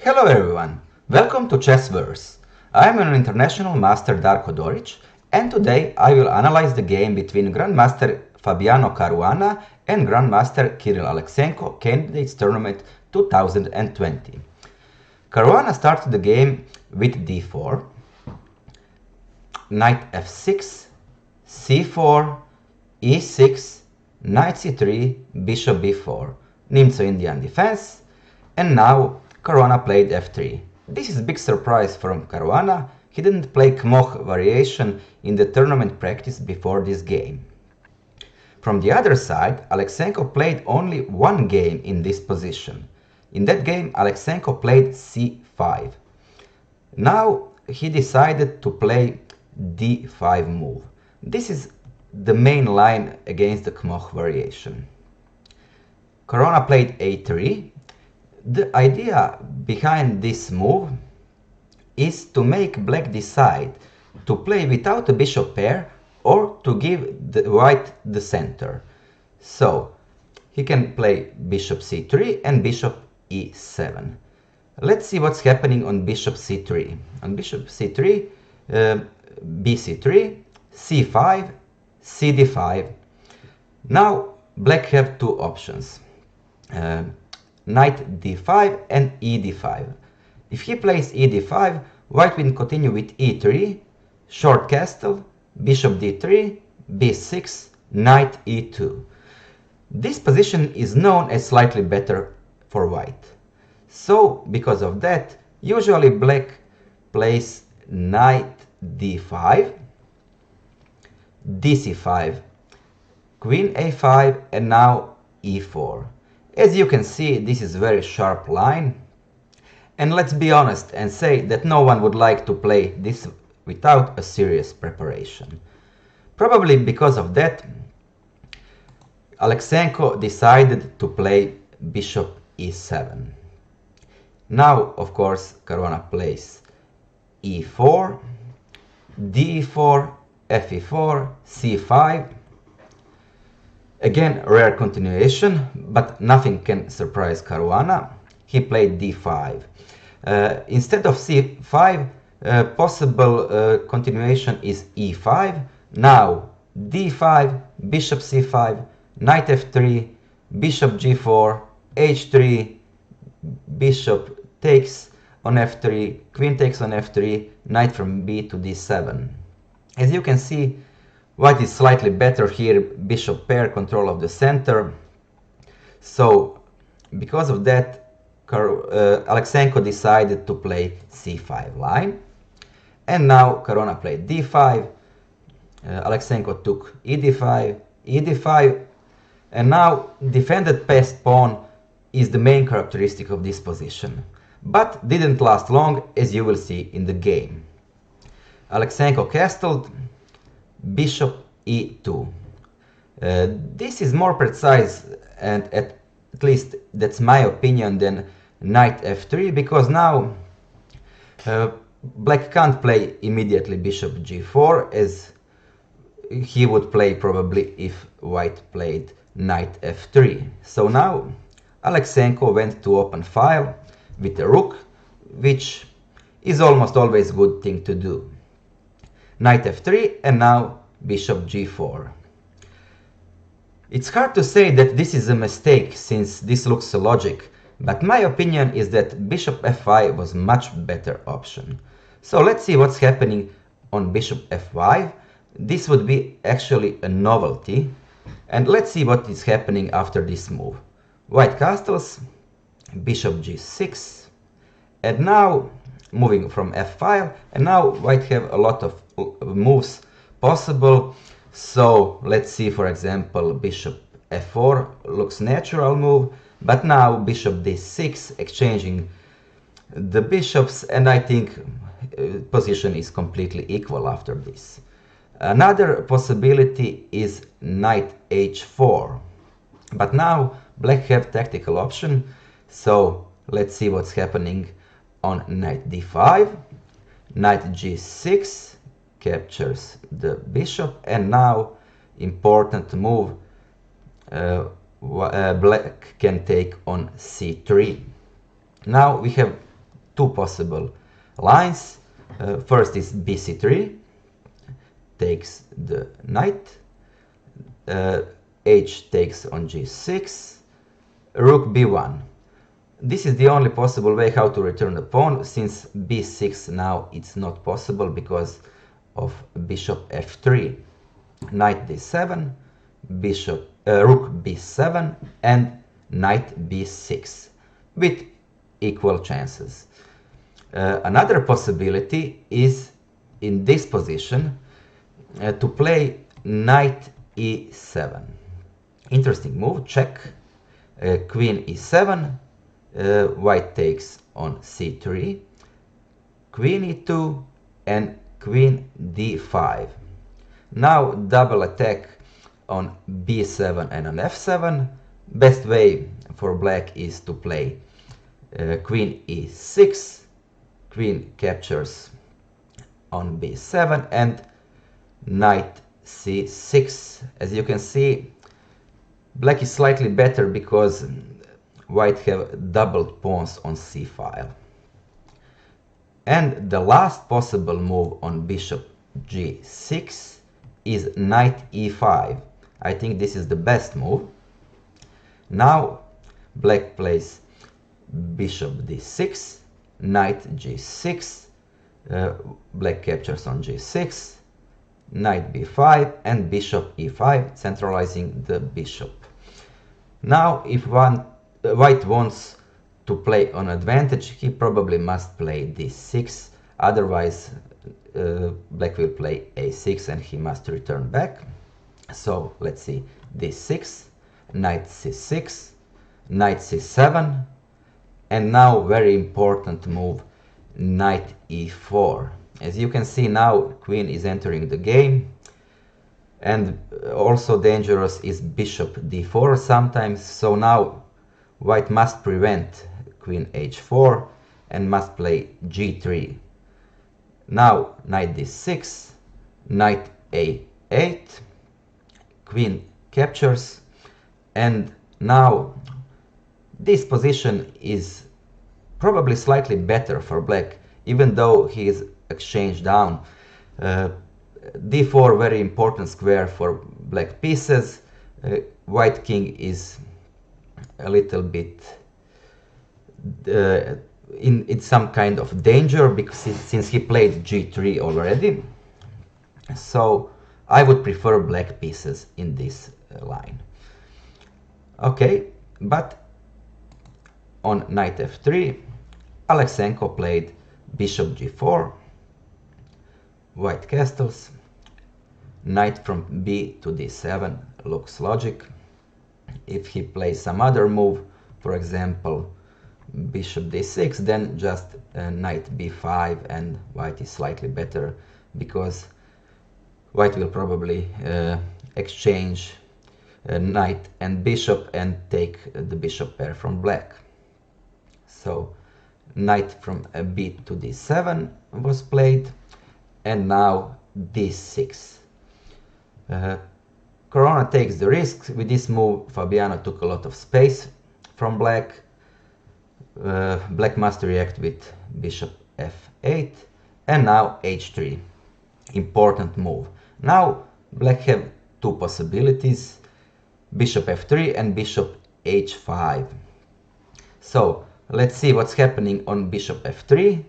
Hello everyone, welcome to Chessverse. I am an international master Darko Doric, and today I will analyze the game between Grandmaster Fabiano Caruana and Grandmaster Kirill Alekseenko Candidates Tournament 2020. Caruana started the game with d4, knight f6, c4, e6, knight c3, bishop b4, Nimzo Indian defense, and now Caruana played f3. This is a big surprise from Caruana. He didn't play Kmoch variation in the tournament practice before this game. From the other side, Alekseenko played only one game in this position. In that game, Alekseenko played c5. Now he decided to play d5 move. This is the main line against the Kmoch variation. Caruana played a3. The idea behind this move is to make black decide to play without a bishop pair or to give the white the center. So he can play bishop c3 and bishop e7. Let's see what's happening on bishop c3. On bishop c3, bc3, c5, cd5. Now black have two options. Knight d5 and e d5. If he plays e d5, white will continue with e3, short castle, bishop d3, b6, knight e2. This position is known as slightly better for white. So, because of that, usually black plays knight d5, dc5, queen a5, and now e4. As you can see, this is a very sharp line, and let's be honest and say that no one would like to play this without a serious preparation. Probably because of that, Alekseenko decided to play bishop e7. Now, of course, Caruana plays e4, d4, fe4, c5. Again, rare continuation, but nothing can surprise Caruana. He played d5. Instead of c5, possible continuation is e5. Now d5, bishop c5, knight f3, bishop g4, h3, bishop takes on f3, queen takes on f3, knight from b to d7. As you can see, white is slightly better here, bishop pair, control of the center. So, because of that, Alekseenko decided to play c5 line. And now Caruana played d5, Alekseenko took e d5, e d5, and now defended passed pawn is the main characteristic of this position. But didn't last long, as you will see in the game. Alekseenko castled, bishop e2. This is more precise, and at least that's my opinion, than knight f3, because now black can't play immediately bishop g4 as he would play probably if white played knight f3. So now Alekseenko went to open file with a rook, which is almost always a good thing to do. Knight f3 and now bishop g4. It's hard to say that this is a mistake since this looks a logic, but my opinion is that bishop f5 was much better option. So let's see what's happening on bishop f5. This would be actually a novelty, and let's see what is happening after this move. White castles, bishop g6, and now moving from f5, and now white have a lot of moves possible. So let's see, for example, bishop f4 looks natural move, but now bishop d6 exchanging the bishops, and I think position is completely equal after this. Another possibility is knight h4, but now black have tactical option. So let's see what's happening on knight d5, knight g6 captures the bishop, and now important move, black can take on c3. Now we have two possible lines. First is bc3, takes the knight, h takes on g6, rook b1. This is the only possible way how to return the pawn, since b6 now it's not possible because of bishop f3, knight d7, rook b7 and knight b6 with equal chances. Another possibility is in this position to play knight e7. Interesting move, check, queen e7, white takes on c3, queen e2 and queen d5. Now double attack on b7 and on f7. Best way for black is to play queen e6, queen captures on b7 and knight c6. As you can see, black is slightly better because white have doubled pawns on c file. And the last possible move on bishop g6 is knight e5. I think this is the best move. Now black plays bishop d6, knight g6, black captures on g6, knight b5 and bishop e5, centralizing the bishop. Now if white wants to play on advantage, he probably must play d6, otherwise black will play a6 and he must return back. So let's see, d6, knight c6, knight c7, and now very important move, knight e4. As you can see now, queen is entering the game, and also dangerous is bishop d4 sometimes. So now white must prevent queen h4 and must play g3. Now knight d6, knight a8, queen captures, and now this position is probably slightly better for black, even though he is exchanged down. d4 very important square for black pieces. White king is a little bit in some kind of danger because since he played g3 already. So I would prefer black pieces in this line. Okay, but on knight f3, Alekseenko played bishop g4, white castles, knight from b to d7 looks logic. If he plays some other move, for example bishop d6, then just knight b5 and white is slightly better because white will probably exchange knight and bishop and take the bishop pair from black. So knight from b to d7 was played, and now d6. Caruana takes the risk. With this move, Fabiano took a lot of space from black. Black must react with bishop f8, and now h3. Important move. Now black have two possibilities, bishop f3 and bishop h5. So let's see what's happening on bishop f3,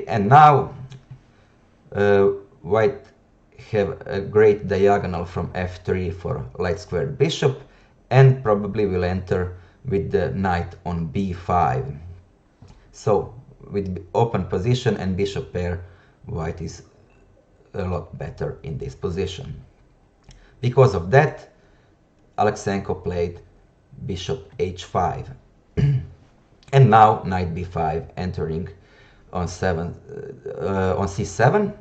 and now white have a great diagonal from f3 for light squared bishop, and probably will enter with the knight on b5. So with open position and bishop pair, white is a lot better in this position. Because of that, Alekseenko played bishop h5. And now knight b5 entering on c7.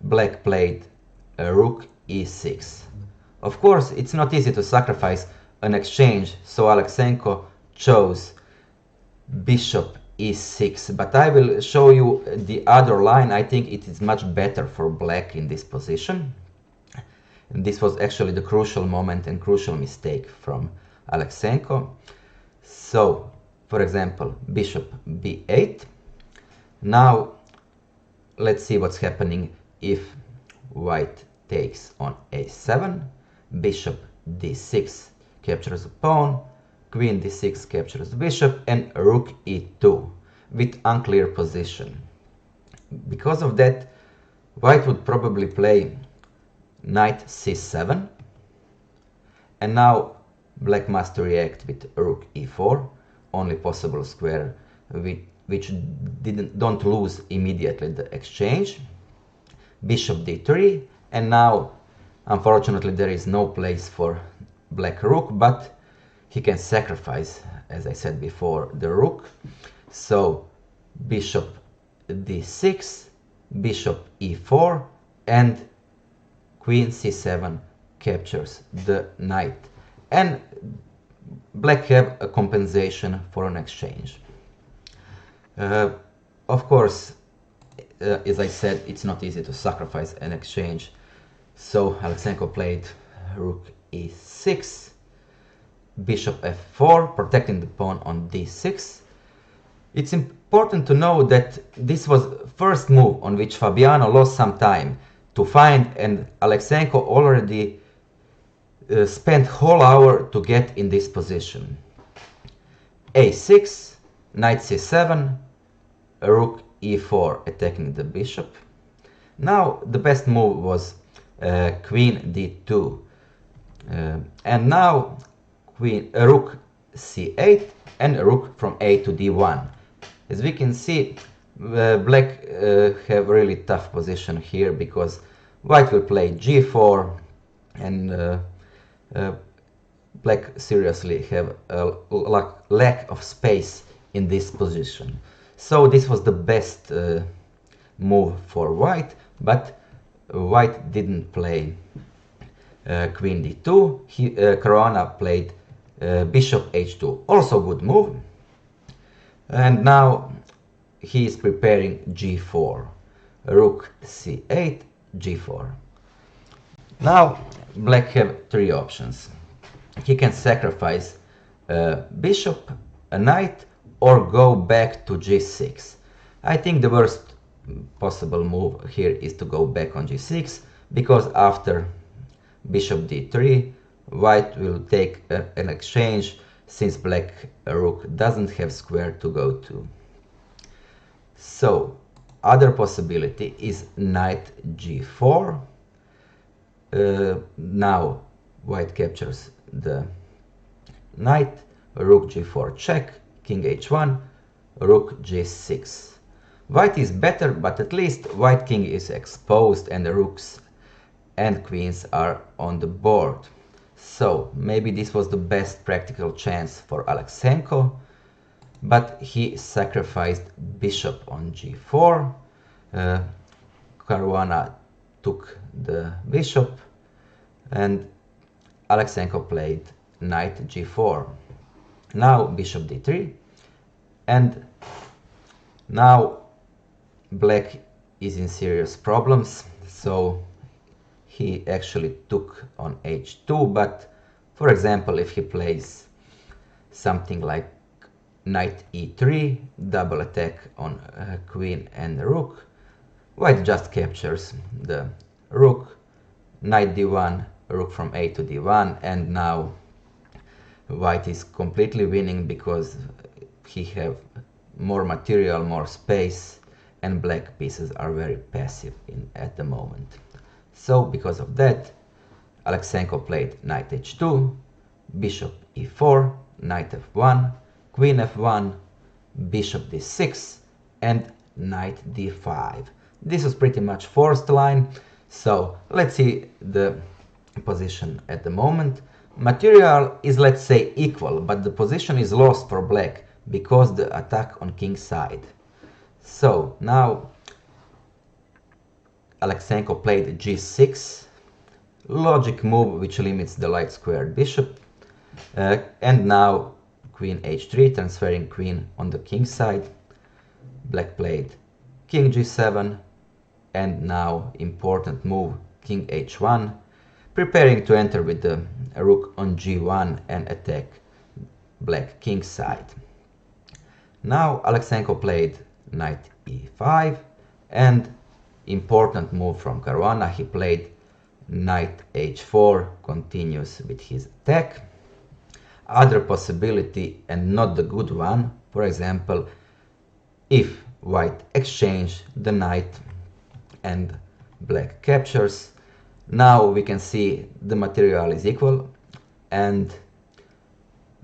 Black played rook e6. Of course, it's not easy to sacrifice an exchange, so Alekseenko chose bishop e6, but I will show you the other line. I think it is much better for black in this position. And this was actually the crucial moment and crucial mistake from Alekseenko. So for example, bishop b8. Now let's see what's happening if white takes on a7, bishop d6 captures the pawn, queen d6 captures the bishop, and rook e2 with unclear position. Because of that, white would probably play knight c7, and now black must react with rook e4, only possible square which don't lose immediately the exchange, bishop d3, and now unfortunately there is no place for black rook, but he can sacrifice, as I said before, the rook. So bishop d6, bishop e4, and queen c7 captures the knight, and black have a compensation for an exchange. Of course, as I said, it's not easy to sacrifice an exchange, so Alekseenko played rook e6, bishop f4, protecting the pawn on d6. It's important to know that this was first move on which Fabiano lost some time to find, and Alekseenko already spent whole hour to get in this position. a6, knight c7, rook e4 attacking the bishop. Now the best move was queen d2, and now rook c8 and rook from a to d1. As we can see, black have really tough position here because white will play g4, and black seriously have a lack of space in this position. So this was the best move for white, but white didn't play queen d2. Caruana played bishop h2, also good move. And now he is preparing g4, rook c8, g4. Now black have three options. He can sacrifice a bishop, a knight, or go back to g6. I think the worst possible move here is to go back on g6, because after bishop d3, white will take an exchange, since black rook doesn't have square to go to. So other possibility is knight g4. Now white captures the knight, rook g4 check, king h1, rook g6. White is better, but at least white king is exposed and the rooks and queens are on the board. So maybe this was the best practical chance for Alekseenko, but he sacrificed bishop on g4. Caruana took the bishop, and Alekseenko played knight g4. Now bishop d3, and now black is in serious problems, so he actually took on h2, but for example, if he plays something like knight e3, double attack on queen and rook, white just captures the rook, knight d1, rook from a to d1, and now white is completely winning because he have more material, more space, and black pieces are very passive at the moment. So because of that, Alekseenko played knight h2, bishop e4, knight f1, queen f1, bishop d6, and knight d5. This is pretty much forced line, so let's see the position at the moment. Material is, let's say, equal, but the position is lost for black because the attack on king's side. So now Alekseenko played g6, logic move which limits the light squared bishop, and now queen h3, transferring queen on the king's side. Black played king g7, and now important move, king h1, preparing to enter with the rook on g1 and attack black king's side. Now Alekseenko played knight e5, and important move from Caruana, he played knight h4, continues with his attack. Other possibility, and not the good one, for example, if white exchange the knight and black captures, now we can see the material is equal and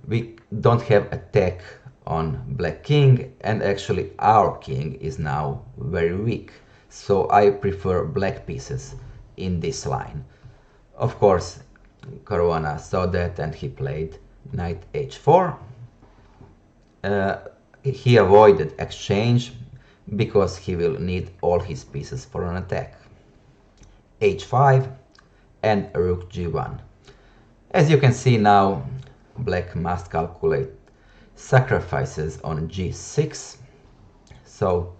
we don't have attack on black king, and actually our king is now very weak. So I prefer black pieces in this line. Of course, Caruana saw that and he played knight h4. He avoided exchange because he will need all his pieces for an attack. h5 and rook g1. As you can see now, black must calculate sacrifices on g6, so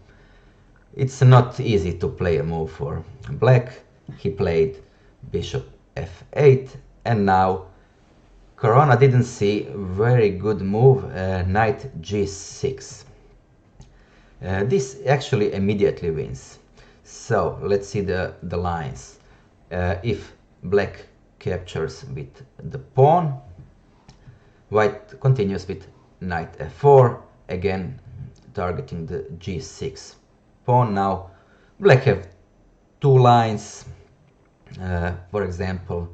it's not easy to play a move for black. He played bishop f8, and now Caruana didn't see very good move, knight g6. This actually immediately wins. So let's see the lines. If black captures with the pawn, white continues with knight f4, again targeting the g6 pawn. Now black have two lines, for example,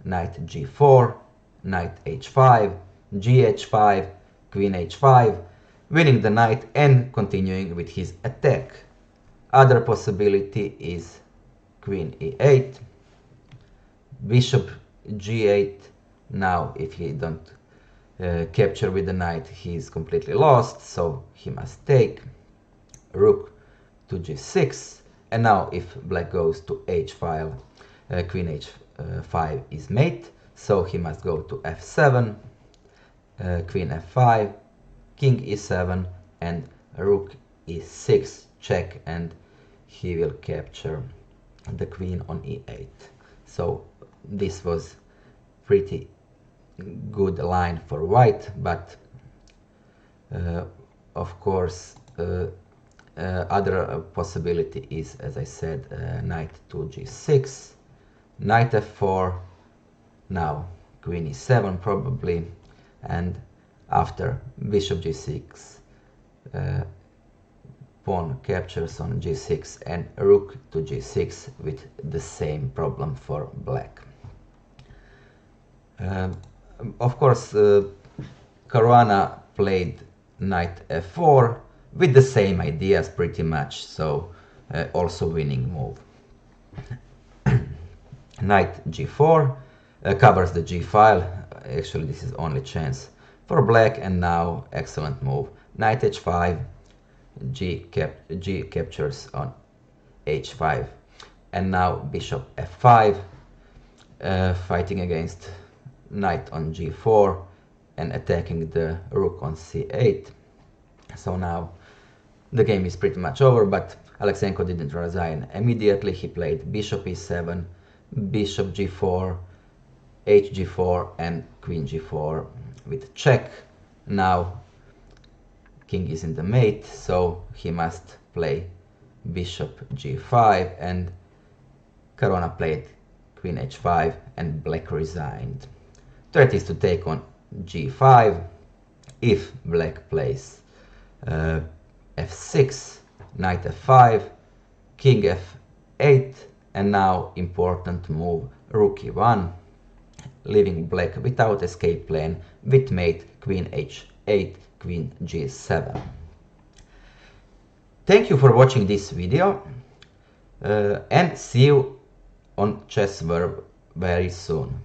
knight g4, knight h5, gh5, queen h5, winning the knight and continuing with his attack. Other possibility is queen e8, bishop g8. Now if he don't capture with the knight, he is completely lost, so he must take. Rook to g6, and now if black goes to h5, queen h5 is mate, so he must go to f7, queen f5, king e7, and rook e6 check, and he will capture the queen on e8. So this was pretty good line for white, but of course other possibility is, as I said, knight to g6, knight f4, now queen e7 probably, and after bishop g6, pawn captures on g6 and rook to g6 with the same problem for black. Of course, Caruana played knight f4 with the same ideas pretty much, so also winning move. Knight g4 covers the g file. Actually, this is only chance for black, and now excellent move. Knight h5, g captures on h5, and now bishop f5, fighting against knight on g4 and attacking the rook on c8. So now the game is pretty much over, but Alekseenko didn't resign immediately. He played bishop e7, bishop g4, hg4, and queen g4 with check. Now king is in the mate, so he must play bishop g5, and Caruana played queen h5 and black resigned. Threat is to take on g5. If black plays f6, knight f5, king f8, and now important move rook e1, leaving black without escape plan with mate queen h8, queen g7. Thank you for watching this video, and see you on Chess Verb very soon.